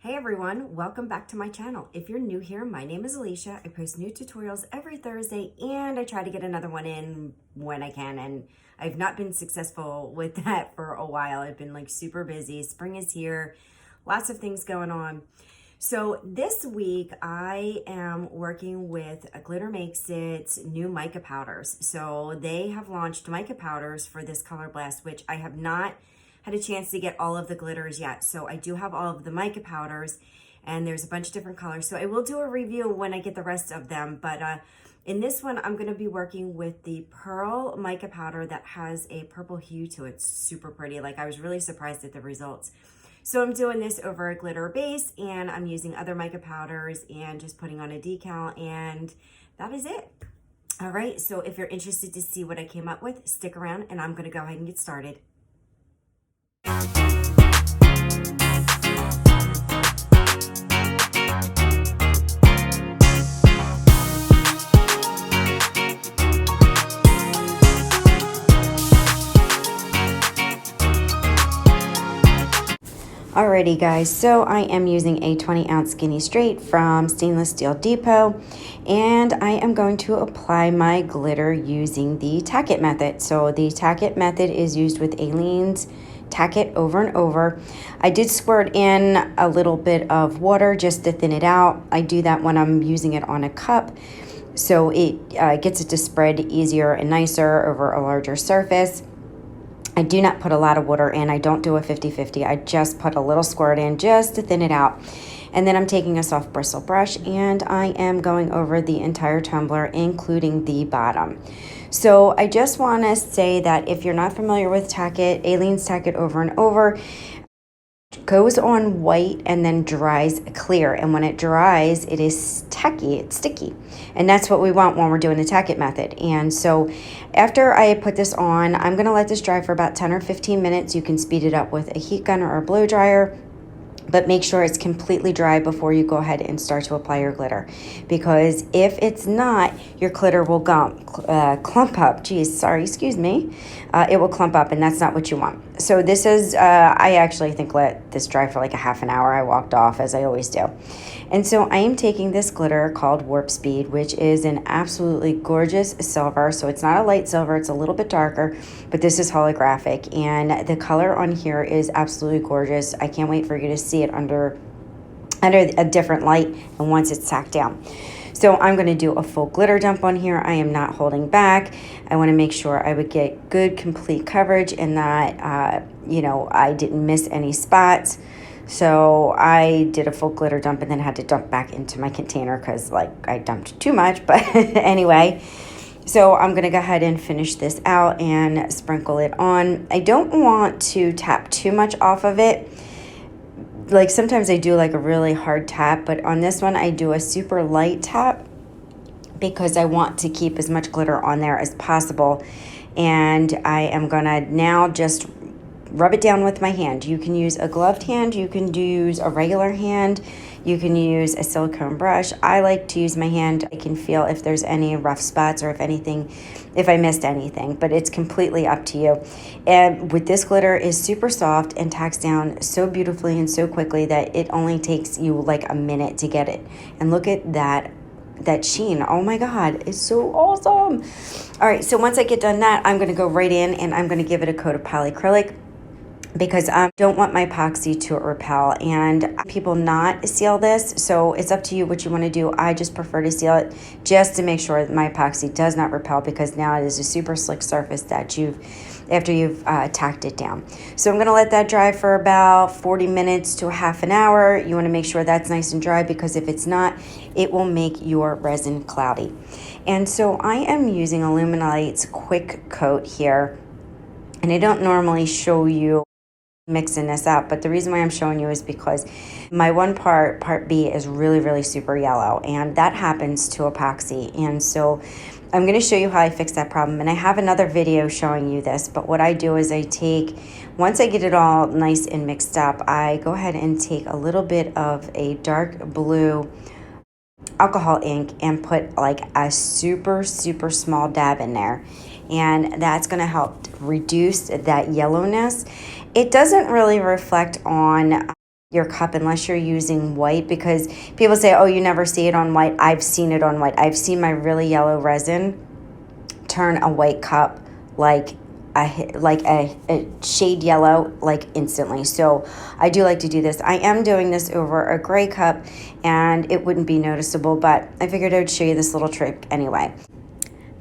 Hey everyone, welcome back to my channel. If you're new here, my name is Alicia. I post new tutorials every Thursday and I try to get another one in when I can, and I've not been successful with that for a while. I've been like super busy. Spring is here, lots of things going on. So this week I am working with Glitter Makes It's new mica powders. So they have launched mica powders for this color blast, which I have not had a chance to get all of the glitters yet. So I do have all of the mica powders and there's a bunch of different colors. So I will do a review when I get the rest of them. But in this one, I'm gonna be working with the Pearl mica powder that has a purple hue to it. It's super pretty. Like, I was really surprised at the results. So I'm doing this over a glitter base and I'm using other mica powders and just putting on a decal, and that is it. All right, so if you're interested to see what I came up with, stick around and I'm gonna go ahead and get started. Alrighty guys, so I am using a 20-ounce skinny straight from Stainless Steel Depot, and I am going to apply my glitter using the tack-it method. So the tack-it method is used with Aleene's tack-it over and over. I did squirt in a little bit of water just to thin it out. I do that when I'm using it on a cup, so it gets it to spread easier and nicer over a larger surface. I do not put a lot of water in. I don't do a 50-50. I just put a little squirt in just to thin it out. And then I'm taking a soft bristle brush and I am going over the entire tumbler, including the bottom. So I just want to say that if you're not familiar with tack-it, Aleene's tack-it over and over goes on white and then dries clear, and when it dries it is tacky, it's sticky, and that's what we want when we're doing the tack-it method. And so after I put this on, I'm going to let this dry for about 10 or 15 minutes. You can speed it up with a heat gun or a blow dryer, but make sure it's completely dry before you go ahead and start to apply your glitter, because if it's not, your glitter will clump up. Geez, sorry, excuse me. It will clump up, and that's not what you want. So this is, I actually think let this dry for like a half an hour. I walked off, as I always do. And so I am taking this glitter called Warp Speed, which is an absolutely gorgeous silver. So it's not a light silver, it's a little bit darker, but this is holographic, and the color on here is absolutely gorgeous. I can't wait for you to see it under a different light and once it's tacked down. So I'm going to do a full glitter dump on here. I am not holding back. I want to make sure I would get good complete coverage and that you know, I didn't miss any spots. So I did a full glitter dump and then had to dump back into my container because like I dumped too much. But anyway, so I'm going to go ahead and finish this out and sprinkle it on. I don't want to tap too much off of it. Like sometimes I do like a really hard tap, but on this one I do a super light tap because I want to keep as much glitter on there as possible. And I am gonna now just rub it down with my hand. You can use a gloved hand, you can use a regular hand, you can use a silicone brush. I like to use my hand. I can feel if there's any rough spots or if I missed anything, but it's completely up to you. And with this glitter is super soft and tacks down so beautifully and so quickly that it only takes you like a minute to get it. And look at that sheen. Oh my God, it's so awesome. All right, so once I get done that, I'm gonna go right in and I'm gonna give it a coat of polyacrylic, because I don't want my epoxy to repel, and people not seal this, so it's up to you what you want to do. I just prefer to seal it just to make sure that my epoxy does not repel, because now it is a super slick surface that after you've tacked it down. So I'm going to let that dry for about 40 minutes to a half an hour. You want to make sure that's nice and dry, because if it's not, it will make your resin cloudy. And so I am using Illuminite's Quick Coat here, and I don't normally show you mixing this up, but the reason why I'm showing you is because my part B is really super yellow, and that happens to epoxy. And so I'm going to show you how I fix that problem, and I have another video showing you this. But what I do is once I get it all nice and mixed up, I go ahead and take a little bit of a dark blue alcohol ink and put like a super small dab in there, and that's going to help reduce that yellowness. It doesn't really reflect on your cup unless you're using white, because people say, oh, you never see it on white. I've seen it on white. I've seen my really yellow resin turn a white cup like a shade yellow, like instantly. So I do like to do this. I am doing this over a gray cup and it wouldn't be noticeable, but I figured I would show you this little trick anyway.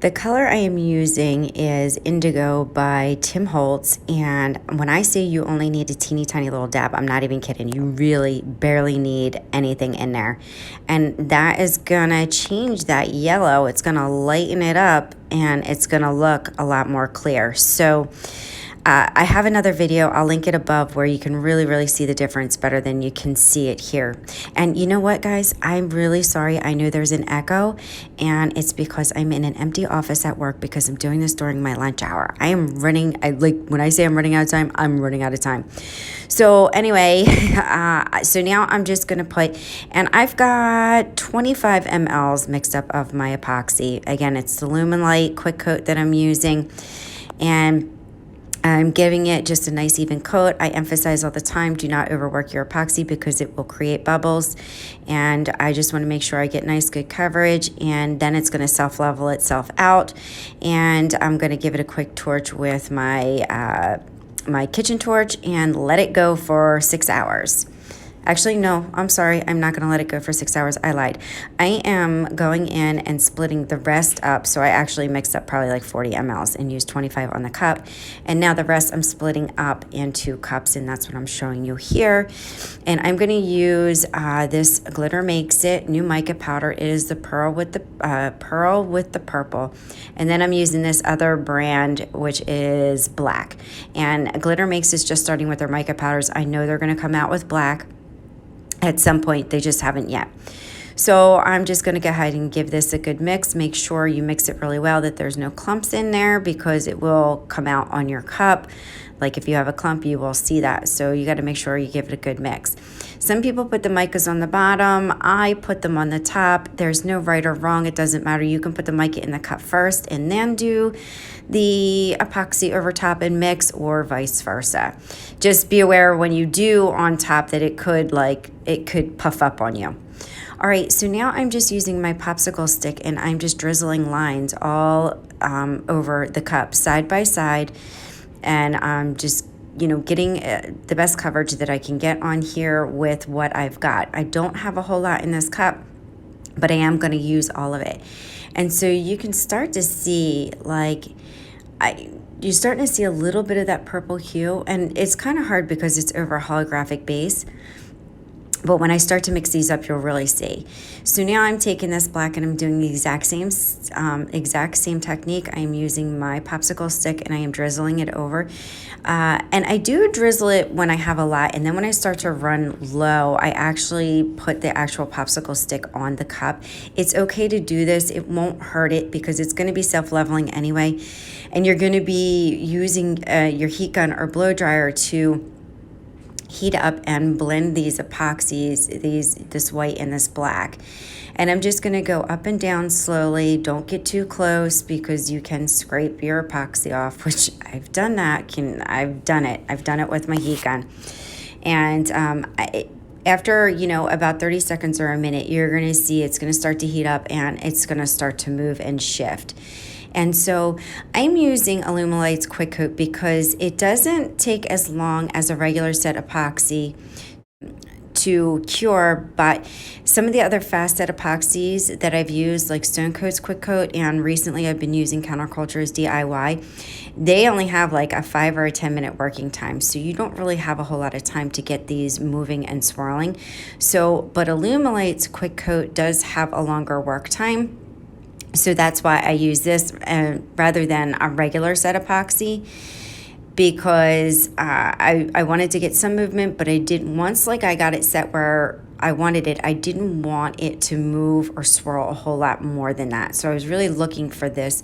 The color I am using is Indigo by Tim Holtz, and when I say you only need a teeny tiny little dab, I'm not even kidding. You really barely need anything in there. And that is gonna change that yellow. It's gonna lighten it up and it's gonna look a lot more clear. So I have another video, I'll link it above, where you can really see the difference better than you can see it here. And you know what, guys? I'm really sorry. I know there's an echo, and it's because I'm in an empty office at work because I'm doing this during my lunch hour. I am running, when I say I'm running out of time, I'm running out of time. So anyway, so now I'm just going to put, and I've got 25 mLs mixed up of my epoxy. Again, it's the Luminite Quick Coat that I'm using, and I'm giving it just a nice even coat. I emphasize all the time, do not overwork your epoxy because it will create bubbles. And I just want to make sure I get nice, good coverage, and then it's going to self-level itself out. And I'm going to give it a quick torch with my, my kitchen torch and let it go for 6 hours. Actually, no, I'm sorry. I'm not going to let it go for 6 hours. I lied. I am going in and splitting the rest up. So I actually mixed up probably like 40 mLs and used 25 on the cup. And now the rest I'm splitting up into cups, and that's what I'm showing you here. And I'm going to use this Glitter Makes It new mica powder. It is the pearl with the purple. And then I'm using this other brand, which is black. And Glitter Makes is just starting with their mica powders. I know they're going to come out with black at some point, they just haven't yet. So I'm just going to go ahead and give this a good mix. Make sure you mix it really well, that there's no clumps in there, because it will come out on your cup. Like if you have a clump, you will see that. So you got to make sure you give it a good mix. Some people put the micas on the bottom. I put them on the top. There's no right or wrong. It doesn't matter. You can put the mica in the cup first and then do the epoxy over top and mix, or vice versa. Just be aware when you do on top that it could puff up on you. All right, so now I'm just using my popsicle stick and I'm just drizzling lines all over the cup side by side, and I'm just getting the best coverage that I can get on here with what I've got. I don't have a whole lot in this cup, but I am going to use all of it. And so you can start to see you're starting to see a little bit of that purple hue, and it's kind of hard because it's over a holographic base. But when I start to mix these up, you'll really see. So now I'm taking this black and I'm doing the exact same technique. I'm using my popsicle stick and I am drizzling it over. And I do drizzle it when I have a lot. And then when I start to run low, I actually put the actual popsicle stick on the cup. It's okay to do this. It won't hurt it because it's going to be self-leveling anyway. And you're going to be using your heat gun or blow dryer to heat up and blend these epoxies, this white and this black. And I'm just going to go up and down slowly. Don't get too close because you can scrape your epoxy off, which I've done that. I've done it with my heat gun. And after about 30 seconds or a minute, you're going to see it's going to start to heat up and it's going to start to move and shift. And so I'm using Luminite's Quick Coat because it doesn't take as long as a regular set epoxy to cure, but some of the other fast set epoxies that I've used, like Stone Coat's Quick Coat, and recently I've been using Counterculture's DIY, they only have like a 5 or a 10 minute working time. So you don't really have a whole lot of time to get these moving and swirling. But Luminite's Quick Coat does have a longer work time. So that's why I use this rather than a regular set epoxy, because I wanted to get some movement, but I didn't, once I got it set where I wanted it, I didn't want it to move or swirl a whole lot more than that. So I was really looking for this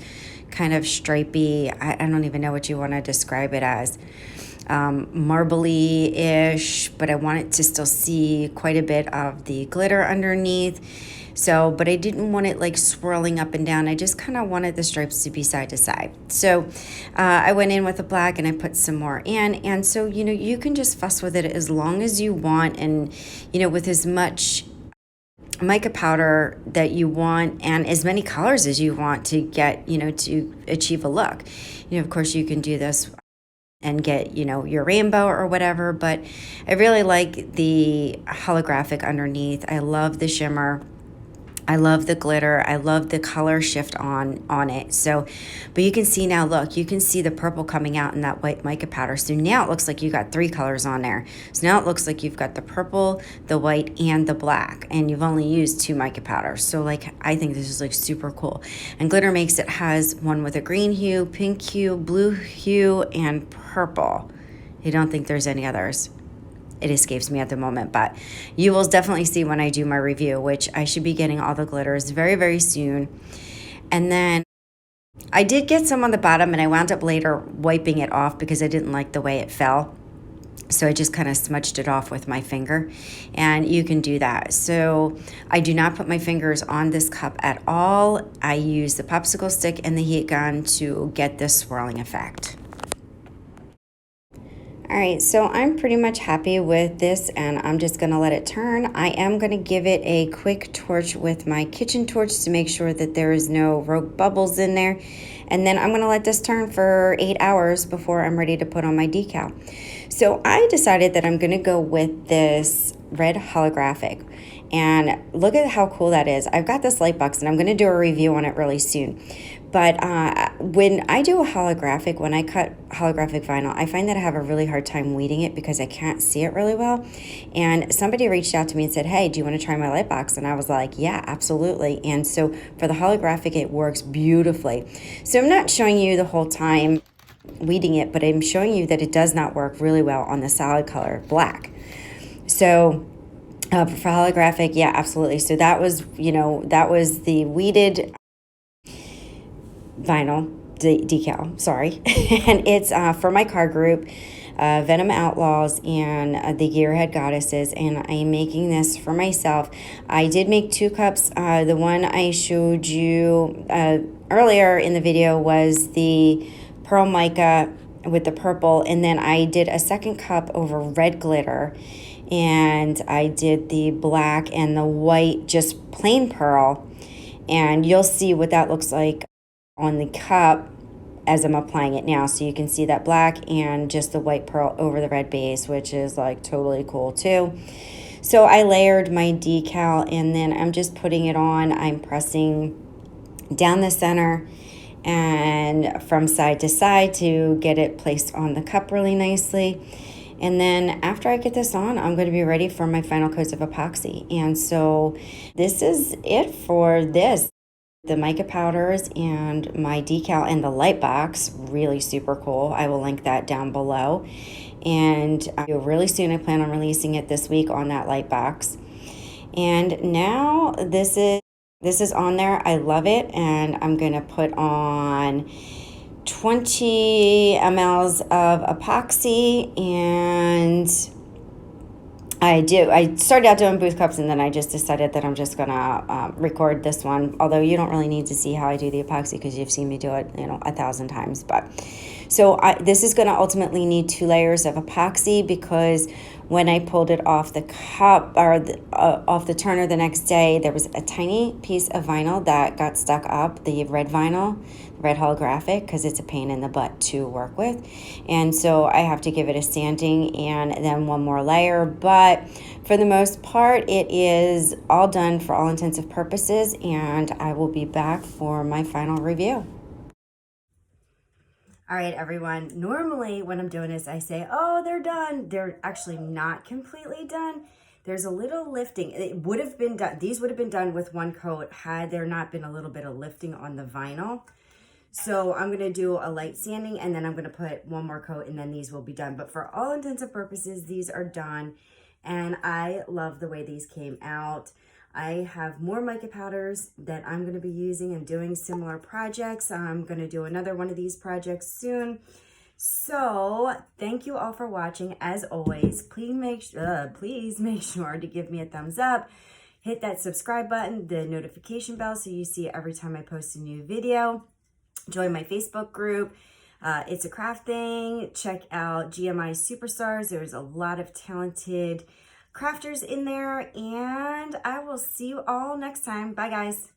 kind of stripey, I don't even know what you want to describe it as, marbly-ish, but I wanted to still see quite a bit of the glitter underneath. So, but I didn't want it like swirling up and down. I just kind of wanted the stripes to be side to side. So I went in with the black and I put some more in. And so, you know, you can just fuss with it as long as you want, and, you know, with as much mica powder that you want and as many colors as you want to get, you know, to achieve a look. You know, of course you can do this and get, you know, your rainbow or whatever, but I really like the holographic underneath. I love the shimmer. I love the glitter. I love the color shift on it. So, but you can see now, look, you can see the purple coming out in that white mica powder. So now it looks like you got 3 colors on there. So now it looks like you've got the purple, the white, and the black, and you've only used 2 mica powders. So like, I think this is like super cool. And Glitter Makes It has one with a green hue, pink hue, blue hue, and purple. I don't think there's any others. It escapes me at the moment, but you will definitely see when I do my review, which I should be getting all the glitters very, very soon. And then I did get some on the bottom, and I wound up later wiping it off because I didn't like the way it fell. So I just kind of smudged it off with my finger, and you can do that. So I do not put my fingers on this cup at all. I use the popsicle stick and the heat gun to get this swirling effect. All right, so I'm pretty much happy with this, and I'm just gonna let it turn. I am gonna give it a quick torch with my kitchen torch to make sure that there is no rogue bubbles in there. And then I'm gonna let this turn for 8 hours before I'm ready to put on my decal. So I decided that I'm gonna go with this red holographic. And look at how cool that is. I've got this light box, and I'm going to do a review on it really soon. But when I do a holographic, when I cut holographic vinyl, I find that I have a really hard time weeding it because I can't see it really well. And somebody reached out to me and said, hey, do you want to try my light box? And I was like, yeah, absolutely. And so for the holographic, it works beautifully. So I'm not showing you the whole time weeding it, but I'm showing you that it does not work really well on the solid color black. So for holographic, yeah, absolutely. So that was, you know, that was the weeded vinyl decal, sorry. And it's for my car group, Venom Outlaws and the Gearhead Goddesses, and I am making this for myself. I did make 2 cups. The one I showed you earlier in the video was the pearl mica with the purple, and then I did a second cup over red glitter, and I did the black and the white, just plain pearl, and you'll see what that looks like on the cup as I'm applying it now. So you can see that black and just the white pearl over the red base, which is like totally cool too. So I layered my decal, and then I'm just putting it on. I'm pressing down the center and from side to side to get it placed on the cup really nicely. And then after I get this on, I'm going to be ready for my final coats of epoxy. And so this is it for this. The mica powders and my decal and the light box, really super cool. I will link that down below. And really soon, I plan on releasing it this week on that light box. And now this is on there. I love it. And I'm going to put on 20 mLs of epoxy, and I started out doing booth cups, and then I just decided that I'm just gonna record this one, although you don't really need to see how I do the epoxy because you've seen me do it, you know, 1,000 times. But so this is gonna ultimately need 2 layers of epoxy, because when I pulled it off the cup, or off the turner the next day, there was a tiny piece of vinyl that got stuck up, the red vinyl, red holographic, because it's a pain in the butt to work with. And so I have to give it a sanding and then 1 more layer. But for the most part, it is all done for all intensive purposes, and I will be back for my final review. All right, everyone. Normally when I'm doing this, I say, oh, they're done. They're actually not completely done. There's a little lifting. It would have been done. These would have been done with 1 coat had there not been a little bit of lifting on the vinyl. So I'm going to do a light sanding, and then I'm going to put 1 more coat, and then these will be done. But for all intents and purposes, these are done, and I love the way these came out. I have more mica powders that I'm going to be using and doing similar projects. I'm going to do another one of these projects soon. So thank you all for watching. As always, please make sure to give me a thumbs up. Hit that subscribe button, the notification bell, so you see it every time I post a new video. Join my Facebook group. It's a craft thing. Check out GMI Superstars. There's a lot of talented crafters in there, and I will see you all next time. Bye, guys.